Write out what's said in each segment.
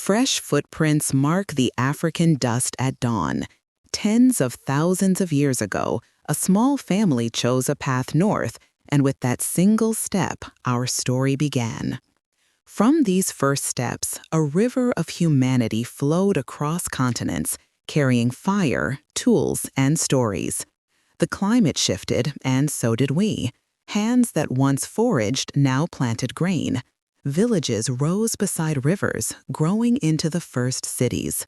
Fresh footprints mark the African dust at dawn. Tens of thousands of years ago, a small family chose a path north, and with that single step, our story began. From these first steps, a river of humanity flowed across continents, carrying fire, tools, and stories. The climate shifted, and so did we. Hands that once foraged now planted grain. Villages rose beside rivers, growing into the first cities.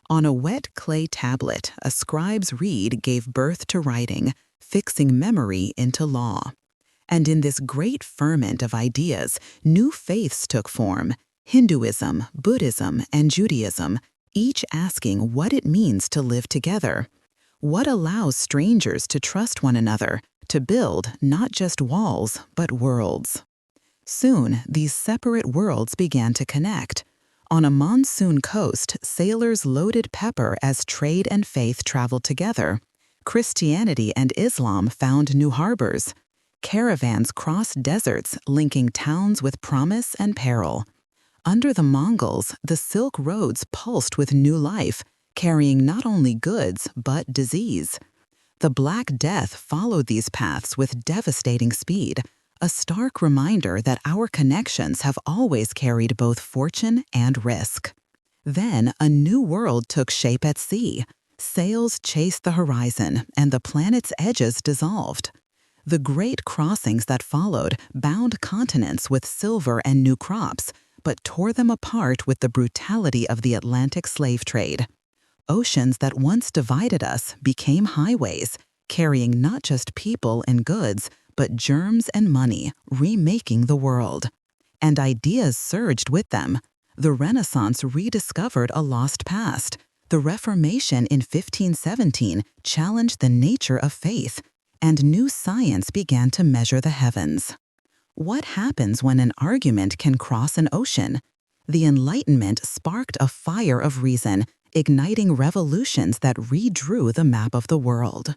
On a wet clay tablet, a scribe's reed gave birth to writing, fixing memory into law. And in this great ferment of ideas, new faiths took form: Hinduism, Buddhism, and Judaism, each asking what it means to live together. What allows strangers to trust one another, to build not just walls, but worlds? Soon, these separate worlds began to connect. On a monsoon coast, sailors loaded pepper as trade and faith traveled together. Christianity and Islam found new harbors. Caravans crossed deserts, linking towns with promise and peril. Under the Mongols, the Silk Roads pulsed with new life, carrying not only goods, but disease. The Black Death followed these paths with devastating speed, a stark reminder that our connections have always carried both fortune and risk. Then, a new world took shape at sea. Sails chased the horizon, and the planet's edges dissolved. The great crossings that followed bound continents with silver and new crops, but tore them apart with the brutality of the Atlantic slave trade. Oceans that once divided us became highways, carrying not just people and goods, but germs and money, remaking the world. And ideas surged with them. The Renaissance rediscovered a lost past. The Reformation in 1517 challenged the nature of faith, and new science began to measure the heavens. What happens when an argument can cross an ocean? The Enlightenment sparked a fire of reason, igniting revolutions that redrew the map of the world.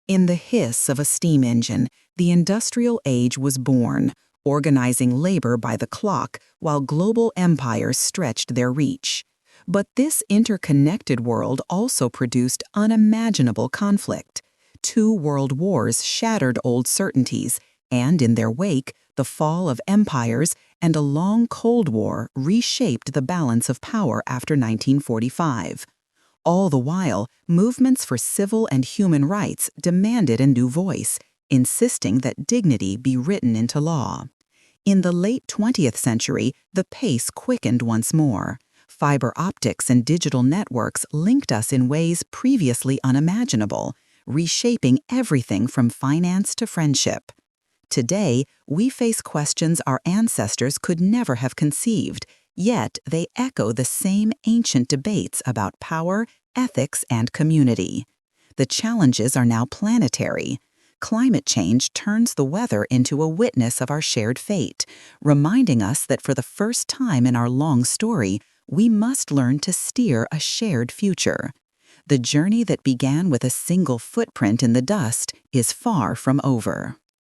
In the hiss of a steam engine, the industrial age was born, organizing labor by the clock while global empires stretched their reach. But this interconnected world also produced unimaginable conflict. 2 world wars shattered old certainties, and in their wake, the fall of empires and a long Cold War reshaped the balance of power after 1945. All the while, movements for civil and human rights demanded a new voice, insisting that dignity be written into law. In the late 20th century, the pace quickened once more. Fiber optics and digital networks linked us in ways previously unimaginable, reshaping everything from finance to friendship. Today, we face questions our ancestors could never have conceived, yet they echo the same ancient debates about power, ethics, and community. The challenges are now planetary. Climate change turns the weather into a witness of our shared fate, reminding us that for the first time in our long story, we must learn to steer a shared future. The journey that began with a single footprint in the dust is far from over.